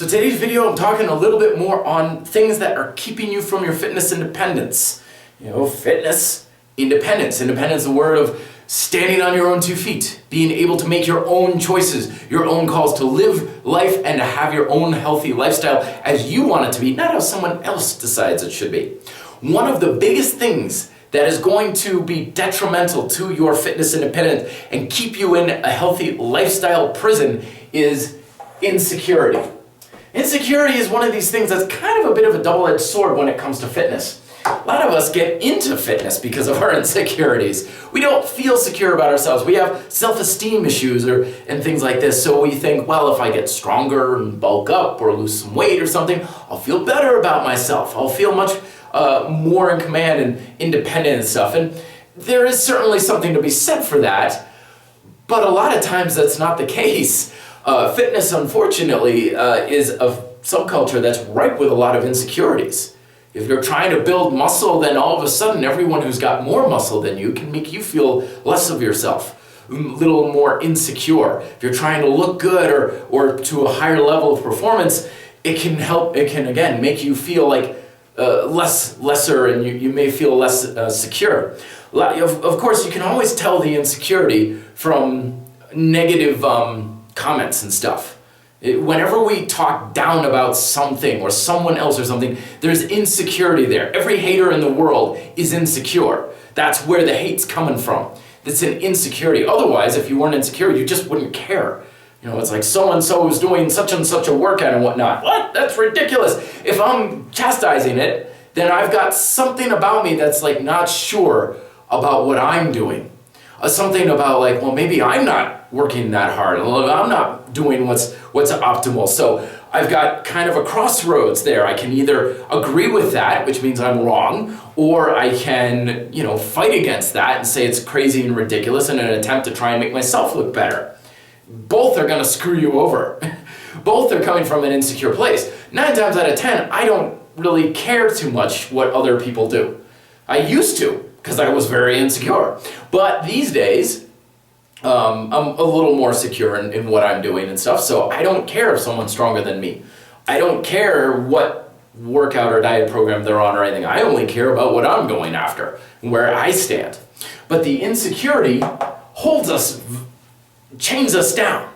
So today's video, I'm talking a little bit more on things that are keeping you from your fitness independence. Fitness independence. Independence is a word of standing on your own 2 feet, being able to make your own choices, your own calls, to live life and to have your own healthy lifestyle as you want it to be, not how someone else decides it should be. One of the biggest things that is going to be detrimental to your fitness independence and keep you in a healthy lifestyle prison is insecurity. Insecurity is one of these things that's kind of a bit of a double-edged sword when it comes to fitness. A lot of us get into fitness because of our insecurities. We don't feel secure about ourselves. We have self-esteem issues and things like this. So we think, well, if I get stronger and bulk up or lose some weight or something, I'll feel better about myself. I'll feel much more in command and independent and stuff. And there is certainly something to be said for that. But a lot of times that's not the case. Fitness, unfortunately, is a subculture that's ripe with a lot of insecurities. If you're trying to build muscle, then all of a sudden everyone who's got more muscle than you can make you feel less of yourself, a little more insecure. If you're trying to look good or to a higher level of performance, it can again make you feel like lesser, and you may feel less secure. Of course, you can always tell the insecurity from negative comments and stuff. Whenever we talk down about something or someone else or something, there's insecurity there. Every hater in the world is insecure. That's where the hate's coming from. It's an insecurity. Otherwise, if you weren't insecure, you just wouldn't care. It's like so-and-so is doing such and such a workout and whatnot. What? That's ridiculous. If I'm chastising it, then I've got something about me that's like not sure about what I'm doing. Something about like, well, maybe I'm not working that hard. I'm not doing what's optimal. So I've got kind of a crossroads there. I can either agree with that, which means I'm wrong, or I can, fight against that and say it's crazy and ridiculous in an attempt to try and make myself look better. Both are going to screw you over. Both are coming from an insecure place. 9 times out of 10, I don't really care too much what other people do. I used to, because I was very insecure. But these days, I'm a little more secure in what I'm doing and stuff, so I don't care if someone's stronger than me. I don't care what workout or diet program they're on or anything. I only care about what I'm going after and where I stand. But the insecurity chains us down.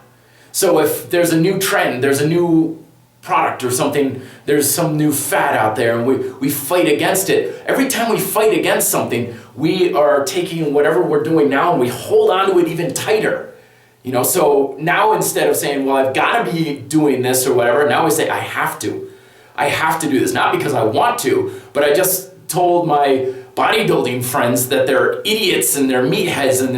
So if there's a new trend, there's a new product or something, there's some new fad out there and we fight against it. Every time we fight against something, we are taking whatever we're doing now and we hold on to it even tighter. So now instead of saying, well, I've got to be doing this or whatever, now we say, I have to. I have to do this, not because I want to, but I just told my bodybuilding friends that they're idiots and they're meatheads and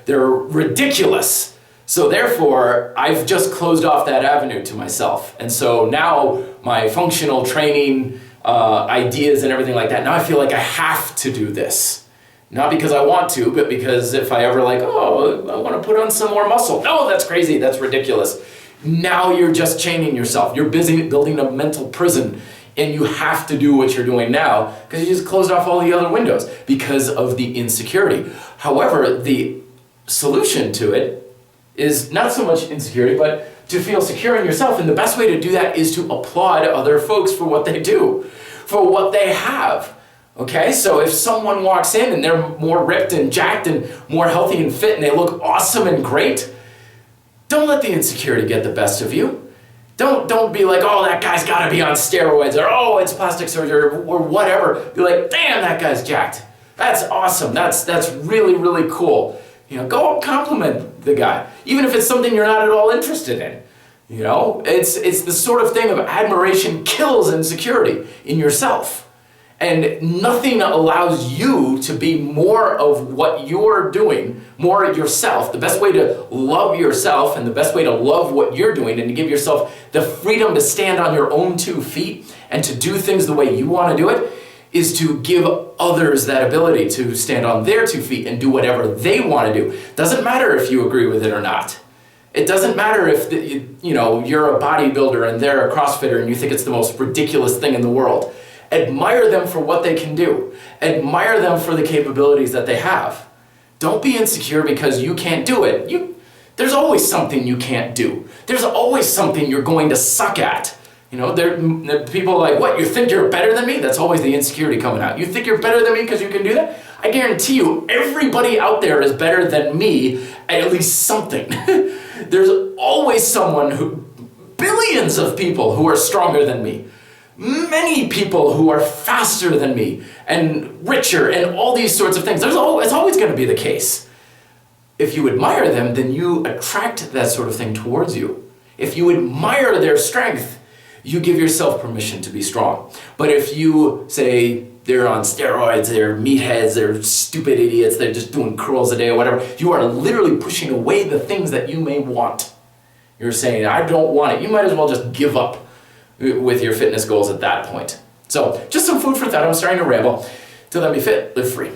they're ridiculous. So therefore, I've just closed off that avenue to myself. And so now my functional training ideas and everything like that, now I feel like I have to do this. Not because I want to, but because if I ever I want to put on some more muscle. No, that's crazy, that's ridiculous. Now you're just chaining yourself. You're busy building a mental prison and you have to do what you're doing now because you just closed off all the other windows because of the insecurity. However, the solution to it is not so much insecurity, but to feel secure in yourself. And the best way to do that is to applaud other folks for what they do, for what they have. Okay, so if someone walks in and they're more ripped and jacked and more healthy and fit and they look awesome and great, don't let the insecurity get the best of you. Don't be like, oh, that guy's got to be on steroids, or oh, it's plastic surgery, or whatever. Be like, damn, that guy's jacked. That's awesome. That's really, really cool. Go compliment the guy, even if it's something you're not at all interested in. It's the sort of thing of admiration kills insecurity in yourself. And nothing allows you to be more of what you're doing, more yourself. The best way to love yourself and the best way to love what you're doing and to give yourself the freedom to stand on your own 2 feet and to do things the way you want to do it is to give others that ability to stand on their 2 feet and do whatever they want to do. Doesn't matter if you agree with it or not. It doesn't matter if you're a bodybuilder and they're a CrossFitter and you think it's the most ridiculous thing in the world. Admire them for what they can do. Admire them for the capabilities that they have. Don't be insecure because you can't do it. There's always something you can't do. There's always something you're going to suck at. You know, there people are like, what, you think you're better than me? That's always the insecurity coming out. You think you're better than me because you can do that? I guarantee you, everybody out there is better than me at least something. There's always someone billions of people who are stronger than me. Many people who are faster than me and richer and all these sorts of things. It's always going to be the case. If you admire them, then you attract that sort of thing towards you. If you admire their strength, you give yourself permission to be strong. But if you say they're on steroids, they're meatheads, they're stupid idiots, they're just doing curls a day or whatever, you are literally pushing away the things that you may want. You're saying, I don't want it. You might as well just give up with your fitness goals at that point. So, just some food for thought. I'm starting to ramble. Till then, be fit, live free.